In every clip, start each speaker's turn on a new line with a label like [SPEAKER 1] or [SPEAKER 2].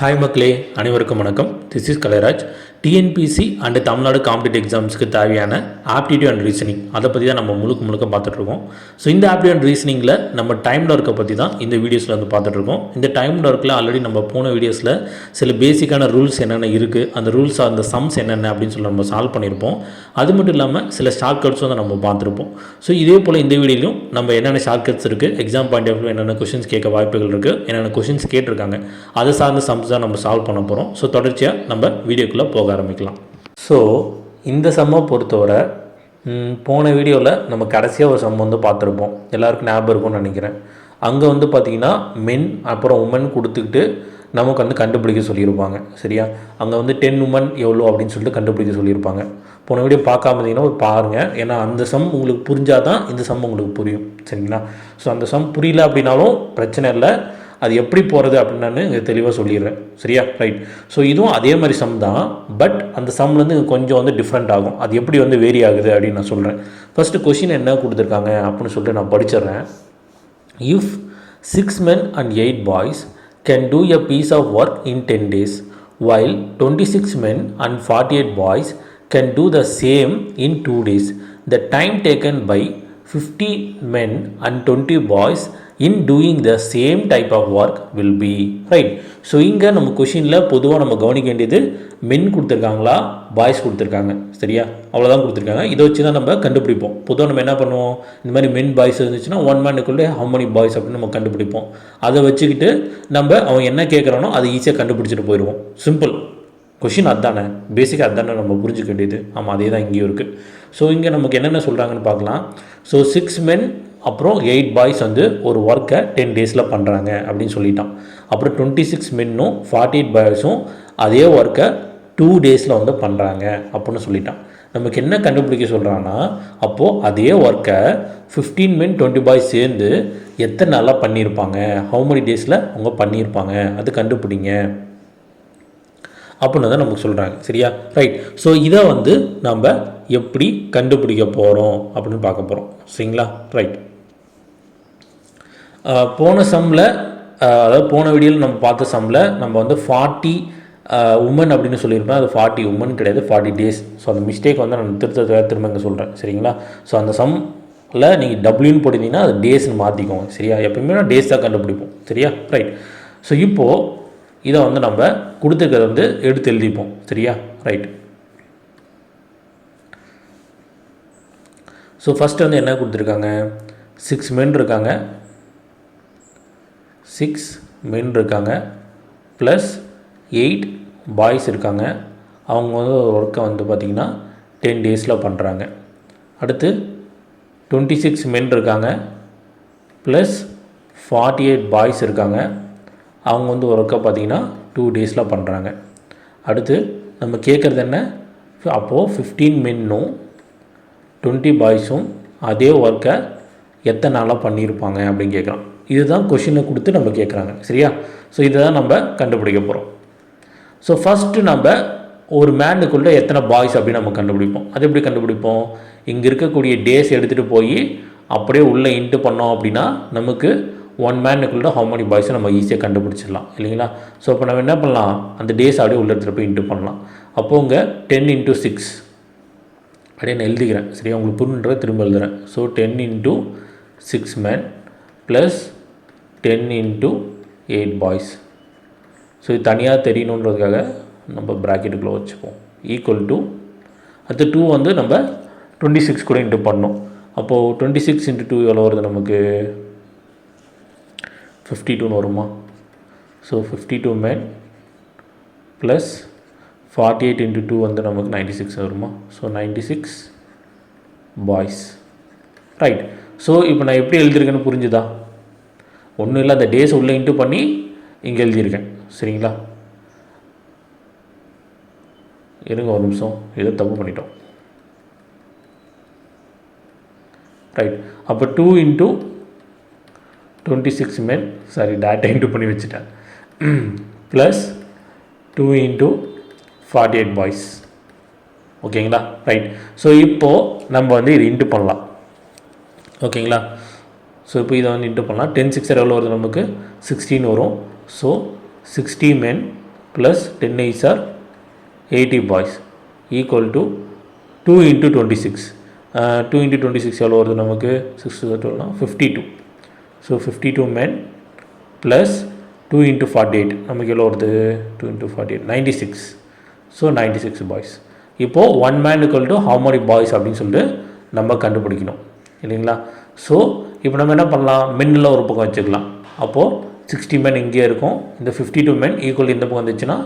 [SPEAKER 1] Hi மக்களே, அனைவருக்கும் வணக்கம். This is Kalairaj. TNPSC and Tamil Nadu competitive எக்ஸாம்ஸ்க்கு தேவையான ஆப்டிடியூட் அண்ட் ரீசனிங் அதை பற்றி தான் நம்ம முழுக்க பார்த்துட்ருக்கோம். ஸோ இந்த ஆப்டிடியூட் அண்ட் ரீசனிங்கில் நம்ம டைம் ஒர்க்கை பற்றி தான் இந்த வீடியோஸில் வந்து பார்த்துட்ருக்கோம். இந்த டைம் ஒர்க்கில் ஆல்ரெடி நம்ம போன வீடியோஸில் சில பேசிக்கான ரூல்ஸ் என்னென்ன இருக்குது, அந்த ரூல்ஸ் அந்த சம்ஸ் என்னென்ன அப்படின்னு சொல்லி நம்ம சால்வ் பண்ணியிருப்போம். அது மட்டும் இல்லாமல் சில ஷார்ட் கட்ஸும் வந்து நம்ம பார்த்துருப்போம். ஸோ இதே போல் இந்த வீடியோலையும் நம்ம என்னென்ன ஷார்ட் கட்ஸ் இருக்குது, எக்ஸாம் பாயிண்ட் ஆஃப் வியூ என்னென்ன கொஷின்ஸ் கேட்க வாய்ப்புகள் இருக்குது, என்னென்ன கொஷின்ஸ் கேட்டிருக்காங்க, அதை சார்ந்த சம்ஸ் தான் நம்ம சால்வ் பண்ண போகிறோம். ஸோ தொடர்ச்சியாக நம்ம வீடியோக்குள்ளே போக ஆரம்பிக்கலாம். ஸோ இந்த சம்மை பொறுத்தவரை போன வீடியோவில் நம்ம கடைசியாக ஒரு சம் வந்து பார்த்துருப்போம். எல்லாருக்கும் ஞாபகம் இருக்கும்னு நினைக்கிறேன். அங்கே வந்து பார்த்திங்கன்னா மென் அப்புறம் உமன் கொடுத்துக்கிட்டு நமக்கு வந்து கண்டுபிடிக்க சொல்லியிருப்பாங்க. சரியா? அங்கே வந்து 10 உமன் எவ்வளோ அப்படின்னு சொல்லிட்டு கண்டுபிடிக்க சொல்லியிருப்பாங்க. போன வீடியோ பார்க்காம இருந்தீங்கன்னா பாருங்கள். ஏன்னா அந்த சம் உங்களுக்கு புரிஞ்சால் தான் இந்த சம் உங்களுக்கு புரியும். சரிங்களா? ஸோ அந்த சம் புரியல அப்படின்னாலும் பிரச்சனை இல்லை, அது எப்படி போகிறது அப்படின்னு நான் இங்கே தெளிவாக சொல்லிடுறேன். சரியா? ரைட். ஸோ இதுவும் அதே மாதிரி சம் தான், பட் அந்த சம்லேருந்து கொஞ்சம் வந்து டிஃப்ரெண்ட் ஆகும். அது எப்படி வந்து வேரி ஆகுது அப்படின்னு நான் சொல்கிறேன். ஃபஸ்ட்டு கொஷின் என்ன கொடுத்துருக்காங்க அப்படின்னு சொல்லிட்டு நான் படிச்சிடுறேன். If 6 men and 8 boys can do a piece of work in 10 days, while 26 men and 48 boys can do the same in 2 days, the time taken by 50 men and 20 boys in doing the same type of work will be. Right. So இங்கே நம்ம கொஷினில் பொதுவாக நம்ம கவனிக்க வேண்டியது மென் கொடுத்துருக்காங்களா boys கொடுத்துருக்காங்க. சரியா? அவ்வளோதான் கொடுத்துருக்காங்க. இதை வச்சு தான் நம்ம கண்டுபிடிப்போம். பொதுவாக நம்ம என்ன பண்ணுவோம், இந்த மாதிரி மென் பாய்ஸ் இருந்துச்சுன்னா 1 மேனுக்குள்ளே ஹவு many பாய்ஸ் அப்படின்னு நம்ம கண்டுபிடிப்போம். அதை வச்சுக்கிட்டு நம்ம அவன் என்ன கேட்குறானோ அதை ஈஸியாக கண்டுபிடிச்சிட்டு போயிடுவோம். சிம்பிள். கொஷின் அதுதானே, பேசிக்காக அதுதானே நம்ம புரிஞ்சுக்க வேண்டியது. ஆமாம், அதே தான் இங்கேயும் இருக்குது. ஸோ இங்கே நமக்கு என்னென்ன சொல்கிறாங்கன்னு பார்க்கலாம். ஸோ 6 men அப்புறம் 8 பாய்ஸ் வந்து ஒரு ஒர்க்கை 10 டேஸில் பண்ணுறாங்க அப்படின்னு சொல்லிட்டான். அப்புறம் 26 மென்னும் 48 பாய்ஸும் அதே ஒர்க்கை 2 டேஸில் வந்து பண்ணுறாங்க அப்படின்னு சொல்லிட்டான். நமக்கு என்ன கண்டுபிடிக்க சொல்கிறான்னா, அப்போது அதே ஒர்க்கை 15 men 20 பாய்ஸ் சேர்ந்து எத்தனை நாளாக பண்ணியிருப்பாங்க, ஹவு many டேஸில் அவங்க பண்ணியிருப்பாங்க, அது கண்டுபிடிங்க அப்படின்னு தான் நமக்கு சொல்கிறாங்க. சரியா? ரைட். ஸோ இதை வந்து நம்ம எப்படி கண்டுபிடிக்க போகிறோம் அப்படின்னு பார்க்க போகிறோம். சரிங்களா? ரைட். போன சம்மில், அதாவது போன வீடியோவில் நம்ம பார்த்த சம்மில் நம்ம வந்து 40 உமன் அப்படின்னு சொல்லியிருப்பேன். அது 40 உமன் கிடையாது, 40 டேஸ். ஸோ அந்த மிஸ்டேக் வந்து நான் திரும்ப இங்கே சொல்கிறேன். சரிங்களா? ஸோ அந்த சம்மில் நீங்கள் டபிள்யூன்னு போட்டிருந்தீங்கன்னா அது டேஸ்ன்னு மாற்றிக்கோங்க. சரியா? எப்பயுமே நான் டேஸ் தான் கண்டுபிடிப்போம். சரியா? ரைட். ஸோ இப்போது இதை வந்து நம்ம கொடுத்துருக்கிறத வந்து எடுத்து எழுதிப்போம். சரியா? ரைட். ஸோ ஃபஸ்ட்டு வந்து என்ன கொடுத்துருக்காங்க, 6 men இருக்காங்க, 6 men இருக்காங்க, ப்ளஸ் 8 பாய்ஸ் இருக்காங்க. அவங்க வந்து ஒர்க்கை வந்து பார்த்திங்கன்னா 10 டேஸில் பண்ணுறாங்க. அடுத்து 26 men இருக்காங்க, ப்ளஸ் 48 பாய்ஸ் இருக்காங்க. அவங்க வந்து ஒர்க்கை பார்த்திங்கன்னா 2 டேஸில் பண்ணுறாங்க. அடுத்து நம்ம கேட்குறது என்ன, அப்போது 15 மென்னும் 20 பாய்ஸும் அதே ஒர்க்கை எத்தனை நாளாக பண்ணியிருப்பாங்க அப்படின்னு கேட்குறோம். இதுதான் கொஷினை கொடுத்து நம்ம கேட்குறாங்க. சரியா? ஸோ இதை தான் நம்ம கண்டுபிடிக்க போகிறோம். ஸோ ஃபஸ்ட்டு நம்ம ஒரு மேனுக்குள்ளே எத்தனை பாய்ஸ் அப்படின்னு நம்ம கண்டுபிடிப்போம். அது எப்படி கண்டுபிடிப்போம், இங்கே இருக்கக்கூடிய டேஸ் எடுத்துகிட்டு போய் அப்படியே உள்ளே இன்ட்டு பண்ணோம் அப்படின்னா நமக்கு 1 மேனுக்குள்ளே ஹவு many பாய்ஸை நம்ம ஈஸியாக கண்டுபிடிச்சிடலாம் இல்லைங்களா? ஸோ இப்போ நம்ம என்ன பண்ணலாம், அந்த டேஸ் அப்படியே உள்ள எடுத்துகிட்டு போய் இன்ட்டு பண்ணலாம். அப்போது இங்கே 10 × 6 அப்படியே நான் எழுதிக்கிறேன். சரியா? உங்களுக்கு புரிஞ்சுன்றதை திரும்ப எழுதுகிறேன். So 10 × 6 men plus 10 × 8 boys. So இது தனியாக தெரியணுன்றதுக்காக நம்ம ப்ராக்கெட்டுக்குள்ளே வச்சுப்போம். ஈக்குவல் டு அடுத்து 2 வந்து நம்ம 26 கூட இன்ட்டு பண்ணோம். அப்போது 26 × 2 எவ்வளோ வருது நமக்கு, 52 வருமா? ஸோ 52 men ப்ளஸ் 48 × 2 வந்து நமக்கு 96 வருமா? So 96 boys. ரைட். ஸோ இப்போ நான் எப்படி எழுதியிருக்கேன்னு புரிஞ்சுதா? ஒன்றும் இல்லை, அந்த டேஸ் உள்ளே இன்ட்டு பண்ணி இங்கே எழுதியிருக்கேன். சரிங்களா? இருங்க ஒரு நிமிஷம், ஏதோ தப்பு பண்ணிட்டோம். ரைட். அப்போ 2 × 26 men, சாரி டேட்டா இன்ட்டு பண்ணி வச்சுட்டேன், ப்ளஸ் 2 × 48 பாய்ஸ். ஓகேங்களா? ரைட். ஸோ இப்போது நம்ம வந்து இது இன்ட்டு பண்ணலாம். ஓகேங்களா? ஸோ இப்போ இதை வந்து இன்ட்டு பண்ணலாம். 10 6 எவ்வளோ வருது நமக்கு, 16 வரும். So 60 men plus 10 8s are 80 boys equal to 2 into 26. 2 into 26 எவ்வளோ வருது நமக்கு 6 12 52. ஸோ 52 men plus 2 into 48 நமக்கு எவ்வளோ வருது 2 into 48 96. So 96 boys. இப்போது 1 man equal to how many boys அப்படின்னு சொல்லிட்டு நம்ம கண்டுபிடிக்கணும் இல்லைங்களா. ஸோ இப்போ நம்ம என்ன பண்ணலாம், மென்னில் ஒரு பக்கம் வச்சுக்கலாம். அப்போது 60 men இங்கே இருக்கும். இந்த 52 men ஈக்குவல் இந்த பக்கம் வந்துச்சுன்னா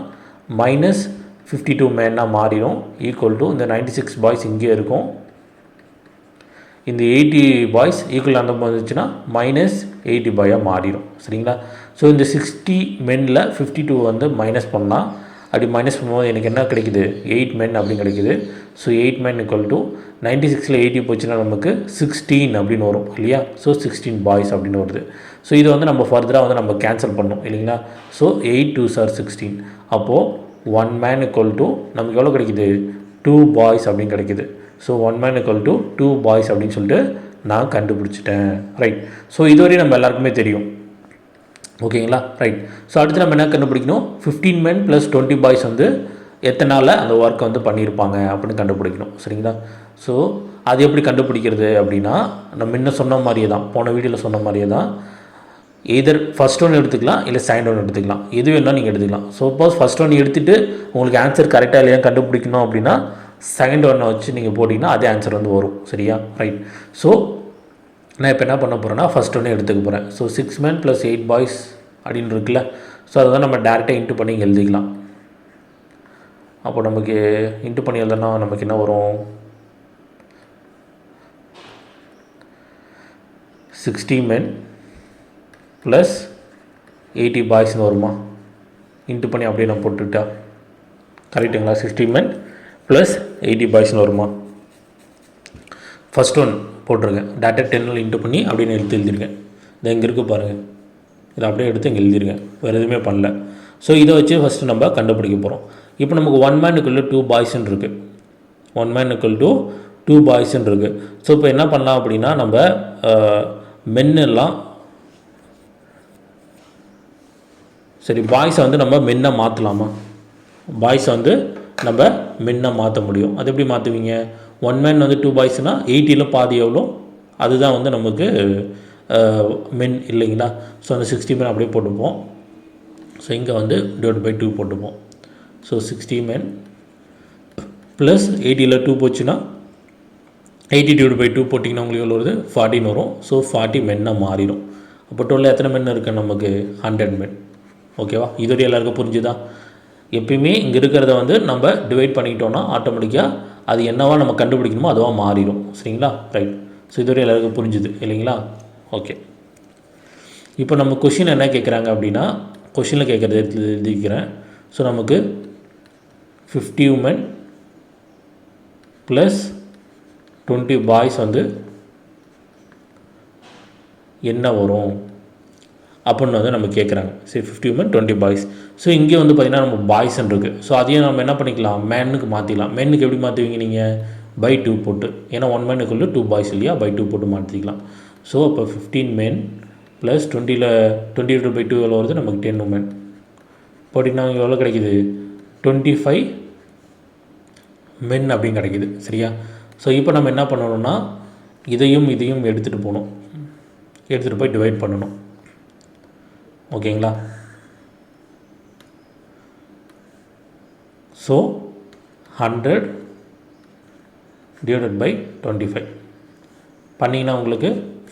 [SPEAKER 1] மைனஸ் 52 மேனாக மாறிடும். ஈக்குவல் டு இந்த 96 பாய்ஸ் இங்கே இருக்கும். இந்த 80 பாய்ஸ் ஈக்குவல் அந்த பக்கம் வந்துச்சுன்னா மைனஸ் 80 பாயாக மாறிடும். சரிங்களா. ஸோ இந்த 60 மெனில் 52 வந்து மைனஸ் பண்ணலாம். அப்படி மைனஸ் பண்ணும்போது எனக்கு என்ன கிடைக்குது, 8 men அப்படின்னு கிடைக்குது. ஸோ 8 men equal to 96ல் 80 போச்சுன்னா நமக்கு 16 அப்படின்னு வரும் இல்லையா. ஸோ 16 பாய்ஸ் அப்படின்னு வருது. ஸோ இது வந்து நம்ம ஃபர்தராக வந்து நம்ம கேன்சல் பண்ணோம் இல்லைங்களா. So 8 2s are 16. அப்போது 1 man equal to நமக்கு எவ்வளோ கிடைக்குது, 2 boys அப்படின்னு கிடைக்குது. So 1 man equal to 2 boys அப்படின்னு சொல்லிட்டு நான் கண்டுபிடிச்சிட்டேன். ரைட். ஸோ இதுவரையும் நம்ம எல்லாருக்குமே தெரியும் ஓகேங்களா. ரைட். ஸோ அடுத்து நம்ம என்ன கண்டுபிடிக்கணும், 15 men + 20 boys வந்து எத்தனை நாளில் அந்த ஒர்க்கை வந்து பண்ணியிருப்பாங்க அப்படின்னு கண்டுபிடிக்கணும். சரிங்களா. ஸோ அது எப்படி கண்டுபிடிக்கிறது அப்படின்னா, நம்ம இன்னும் சொன்ன மாதிரியே தான், போன வீடியோவில் சொன்ன மாதிரியே தான், எதர் ஃபஸ்ட் ஒன் எடுத்துக்கலாம் இல்லை செகண்ட் ஒன் எடுத்துக்கலாம், எது வேணால் நீங்கள் எடுத்துக்கலாம். சப்போஸ் ஃபஸ்ட் ஒன் எடுத்துகிட்டு உங்களுக்கு ஆன்சர் கரெக்டாக இல்லையா கண்டுபிடிக்கணும் அப்படின்னா செகண்ட் ஒன்னை வச்சு நீங்கள் போட்டிங்கன்னா அதே ஆன்சர் வந்து வரும். சரியா. ரைட். ஸோ நான் இப்போ என்ன பண்ண போகிறேன்னா ஃபஸ்ட் ஒன்று எடுத்துக்க போகிறேன். ஸோ 6 men + 8 boys அப்படின்னு இருக்குல்ல. ஸோ அதை தான் நம்ம டேரெக்டாக இன்ட்டு பண்ணி எழுதிக்கலாம். அப்போ நமக்கு இன்ட்டு பண்ணி எழுதுனா நமக்கு என்ன வரும், 60 men + 80 boysன்னு வருமா. இன்ட்டு பண்ணி அப்படியே நான் போட்டுக்கிட்டா கரெக்டுங்களா. 60 men + 80 boysன்னு வருமா. ஃபஸ்ட் ஒன் போட்டிருக்கேன், டேட்டா 10 இன்ட்டு பண்ணி அப்படின்னு எழுதிருக்கேன். இதை இங்கே இருக்குது பாருங்கள், இதை அப்படியே எடுத்து இங்கே எழுதிருக்கேன், வேறு எதுவுமே பண்ணல. ஸோ இதை வச்சு ஃபஸ்ட்டு நம்ம கண்டுபிடிக்க போகிறோம். இப்போ நமக்கு 1 man equal to 2 boysன்னு இருக்குது. 1 man equal to 2 boysன்னு இருக்குது. ஸோ இப்போ என்ன பண்ணலாம் அப்படின்னா, நம்ம மென்னெல்லாம் சரி பாய்ஸை வந்து நம்ம மென்னை மாற்றலாமா, பாய்ஸை வந்து நம்ம மென்னை மாற்ற முடியும். அது எப்படி மாற்றுவீங்க, 1 man வந்து 2 boysனால் 80ல் பாதி எவ்வளோ அதுதான் வந்து நமக்கு மென் இல்லைங்களா. ஸோ அந்த 60 men அப்படியே போட்டுப்போம். ஸோ இங்கே வந்து /2 போட்டுப்போம். ஸோ 60 men + 80ல் 2 போச்சுன்னா 80 /2 போட்டிங்கன்னா உங்களுக்கு எவ்வளோ வருது, 40 வரும். ஸோ 40 மென்னாக மாறிடும். அப்போ டோட்டல் எத்தனை மென் இருக்குது நமக்கு, 100 men. ஓகேவா. இதுவரை எல்லாருக்கும் புரிஞ்சுதா. எப்பயுமே இங்கே இருக்கிறத வந்து நம்ம டிவைட் பண்ணிக்கிட்டோன்னா ஆட்டோமேட்டிக்காக அது என்னவா நம்ம கண்டுபிடிக்கணுமோ அதுவாக மாறிடும். சரிங்களா. ரைட். ஸோ இதுவரை எல்லாருக்கும் புரிஞ்சுது இல்லைங்களா. ஓகே. இப்போ நம்ம கொஷின் என்ன கேட்குறாங்க அப்படின்னா, கொஷினில் கேட்குறது எழுதிக்கிறேன். ஸோ நமக்கு 50 men + 20 boys வந்து என்ன வரும் அப்படின்னு வந்து நம்ம கேட்குறாங்க. சரி 50 men 20 boys. ஸோ இங்கே வந்து பார்த்திங்கன்னா நம்ம பாய்ஸ்ன்னு இருக்குது. ஸோ அதையும் நம்ம என்ன பண்ணிக்கலாம், மேனுக்கு மாற்றிக்கலாம். மேனுக்கு எப்படி மாற்றுவீங்க நீங்கள், /2 போட்டு, ஏன்னா 1 man equal to 2 boys இல்லையா, /2 போட்டு மாற்றிக்கலாம். ஸோ அப்போ 15 men + 20ல் 20/2 எவ்வளோ வருது நமக்கு 10 women போட்டிங்கன்னா எவ்வளோ கிடைக்கிது, 25 men அப்படின்னு கிடைக்கிது. சரியா. ஸோ இப்போ நம்ம என்ன பண்ணணும்னா இதையும் எடுத்துகிட்டு போகணும், எடுத்துகிட்டு போய் டிவைட் பண்ணணும். ஓகேங்களா. ஸோ 100 / 25 பண்ணிங்கன்னா உங்களுக்கு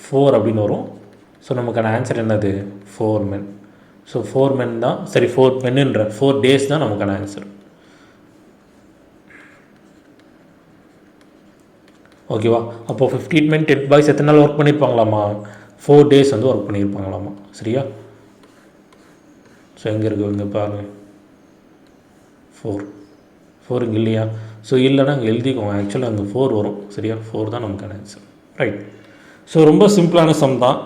[SPEAKER 1] 4 அப்படின்னு வரும். ஸோ நமக்கான ஆன்சர் என்னது, 4 men. ஸோ 4 men தான், சரி 4 menன்ற 4 days தான் நமக்கான ஆன்சர். ஓகேவா. அப்போது 15 men 10 boys எத்தனை நாள் ஒர்க் பண்ணியிருப்பாங்களாமா, 4 days வந்து ஒர்க் பண்ணியிருப்பாங்களாமா. சரியா. ஸோ எங்கே இருக்குது இங்கே பாருங்கள், 4 இங்கே இல்லையா. ஸோ இல்லைன்னா அங்கே எழுதிக்கோங்க, ஆக்சுவலாக அங்கே 4 வரும். சரியா. 4 தான் நமக்கான ஆன்சர். ரைட். ஸோ ரொம்ப சிம்பிளான சம் தான்.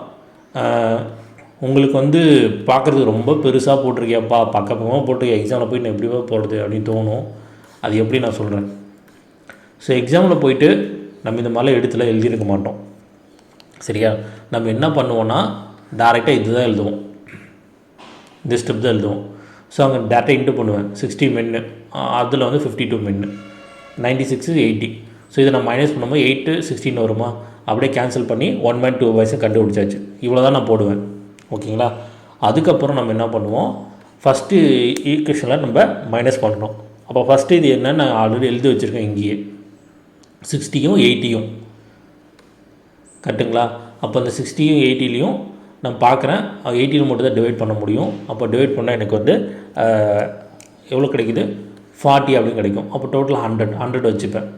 [SPEAKER 1] உங்களுக்கு வந்து பார்க்குறது ரொம்ப பெருசாக போட்டிருக்கியாப்பா, பக்கமாக போட்டிருக்கேன், எக்ஸாமில் போய் நான் எப்படிவா போடுறது அப்படின்னு தோணும். அது எப்படி நான் சொல்கிறேன். ஸோ எக்ஸாமில் போயிட்டு நம்ம இந்த மாதிரிலாம் எடுத்துலாம் எழுதியிருக்க மாட்டோம். சரியா. நம்ம என்ன பண்ணுவோன்னா டேரெக்டாக இது தான் எழுதுவோம், இந்த ஸ்டெப் தான் எழுதுவோம். ஸோ அங்கே டேட்டா இன்ட்டு பண்ணுவேன் 60 மென்னு, அதில் வந்து 52 மென்னு, 96 80. ஸோ இதை நான் மைனஸ் பண்ணும்போது 8 16 வருமா, அப்படியே கேன்சல் பண்ணி 1 by 2 வயசை கண்டுபிடிச்சாச்சு. இவ்வளோ தான் நான் போடுவேன். ஓகேங்களா. அதுக்கப்புறம் நம்ம என்ன பண்ணுவோம், ஃபஸ்ட்டு ஈக்குவேஷனில் நம்ம மைனஸ் பண்ணணும். அப்போ ஃபஸ்ட்டு இது என்னன்னு நான் ஆல்ரெடி எழுதி வச்சுருக்கேன் இங்கேயே, 60யும் 80யும் கரெக்டுங்களா. அப்போ அந்த 60யும் 80லையும் நான் பார்க்குறேன், 80யில் மட்டும் தான் டிவைட் பண்ண முடியும். அப்போ டிவைட் பண்ணால் எனக்கு வந்து எவ்வளோ கிடைக்குது, 40 அப்படின்னு கிடைக்கும். அப்போ டோட்டல் 100 வச்சுப்பேன்.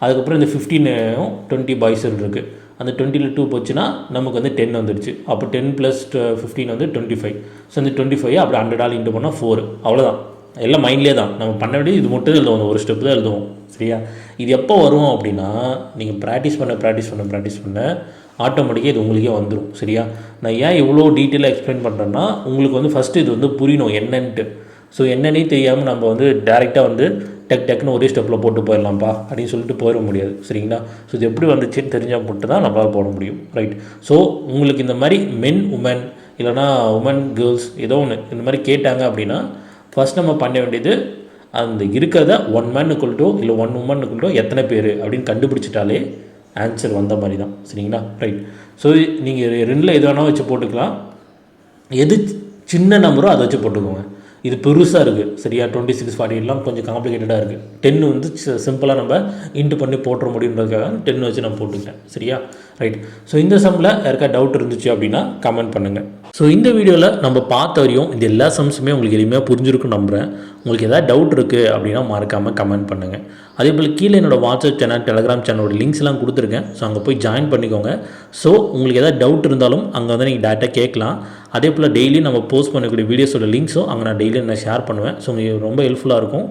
[SPEAKER 1] அதுக்கப்புறம் இந்த 15யும் 20 பாய்ஸுன்னு இருக்குது. அந்த 20ல் 2 போச்சுன்னா நமக்கு வந்து 10 வந்துடுச்சு. அப்போ 10 + 15 வந்து 25. ஸோ இந்த 25 அப்படி 100 இன்ட்டு பண்ணால் 4. அவ்வளோதான், எல்லாம் மைண்ட்லேயே தான். நம்ம பண்ண வேண்டியது இது மட்டும் எழுதுவோம், ஒரு ஸ்டெப் தான் எழுதுவோம். சரியா. இது எப்போ வரும் அப்படின்னா, நீங்கள் ப்ராக்டிஸ் பண்ண ஆட்டோமேட்டிக்காக இது உங்களுக்கே வந்துடும். சரியா. நான் ஏன் இவ்வளோ டீட்டெயிலாக எக்ஸ்பிளைன் பண்ணுறேன்னா, உங்களுக்கு வந்து ஃபஸ்ட்டு இது வந்து புரியணும் என்னன்ட்டு. ஸோ என்னன்னே தெரியாமல் நம்ம வந்து டேரெக்டாக வந்து டக்குன்னு ஒரே ஸ்டெப்பில் போட்டு போயிடலாம்ப்பா அப்படின்னு சொல்லிட்டு போயிட முடியாது. சரிங்களா. ஸோ இது எப்படி வந்துச்சுன்னு தெரிஞ்சால் மட்டும் தான் நம்மளால் போட முடியும். ரைட். ஸோ உங்களுக்கு இந்த மாதிரி மென் உமன் இல்லைனா உமன் கேர்ள்ஸ் ஏதோ ஒன்று இந்த மாதிரி கேட்டாங்க அப்படின்னா, ஃபஸ்ட் நம்ம பண்ண வேண்டியது அந்த இருக்கிறத 1 man = இல்லை 1 woman = எத்தனை பேர் அப்படின்னு கண்டுபிடிச்சிட்டாலே ஆன்சர் வந்த மாதிரி தான். சரிங்களா. ரைட். ஸோ நீங்கள் 2ல் எது வேணால் வச்சு போட்டுக்கலாம். எது சின்ன நம்பரோ அதை வச்சு போட்டுக்கோங்க. இது பெருசாக இருக்குது. சரியா. 26 48 கொஞ்சம் காம்ப்ளிகேட்டடாக இருக்குது. 10 வந்து சிம்பிளாக நம்ம இன்ட்டு பண்ணி போட்டுற முடியுன்றதுக்காக 10 வச்சு நான் போட்டுக்கிட்டேன். சரியா. ரைட். ஸோ இந்த சம்மில் யாருக்கா டவுட் இருந்துச்சு அப்படின்னா கமெண்ட் பண்ணுங்கள். ஸோ இந்த வீடியோவில் நம்ம பார்த்த வரையும் இந்த எல்லா சம்ஸுமே உங்களுக்கு எளிமையாக புரிஞ்சிருக்குன்னு நம்புகிறேன். உங்களுக்கு எதாவது டவுட் இருக்குது அப்படின்னா மறக்காமல் கமெண்ட் பண்ணுங்கள். அதே போல் கீழே என்னோடய வாட்ஸ்அப் சேனல், டெலிகிராம் சேனலோட லிங்க்ஸ்லாம் கொடுத்துருக்கேன். ஸோ அங்கே போய் ஜாயின் பண்ணிக்கோங்க. ஸோ உங்களுக்கு எதாவது டவுட் இருந்தாலும் அங்கே வந்து நீங்கள் டேரெக்டாக கேட்கலாம். அதே போல் டெய்லி நம்ம போஸ்ட் பண்ணக்கூடிய வீடியோஸோட லிங்க்ஸும் அங்கே நான் டெய்லி நான் ஷேர் பண்ணுவேன். ஸோ உங்களுக்கு ரொம்ப ஹெல்ப்ஃபுல்லாக இருக்கும்.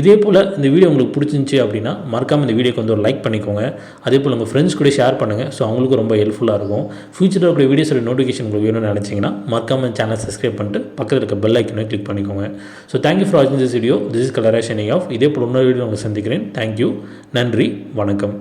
[SPEAKER 1] இதே போல் இந்த வீடியோ உங்களுக்கு பிடிச்சிருந்துச்சி அப்படின்னா மறக்காமல் இந்த வீடியோக்கு வந்து ஒரு லைக் பண்ணிக்கோங்க. அதே போல் உங்கள் ஃப்ரெண்ட்ஸ் கூட ஷேர் பண்ணுங்கள். ஸோ அவங்களுக்கும் ரொம்ப ஹெல்ப்ஃபுல்லாக இருக்கும். ஃபியூச்சரில் இருக்கிற வீடியோஸோட நோட்டிஃபிகேஷன் உங்களுக்கு வேணும்னு நினச்சிங்கன்னா மறக்காமல் சேனல் சப்ஸ்கிரைப் பண்ணிட்டு பக்கத்தில் இருக்க பெல் ஐக்கனை கிளிக் பண்ணிக்கோங்க. ஸோ தேங்க்யூ ஃபார் வாட்சிங் this video. This is Kalaraj of. இதே போல் இன்னொரு வீடியோ உங்களை சந்திக்கிறேன். தேங்க்யூ. நன்றி. வணக்கம்.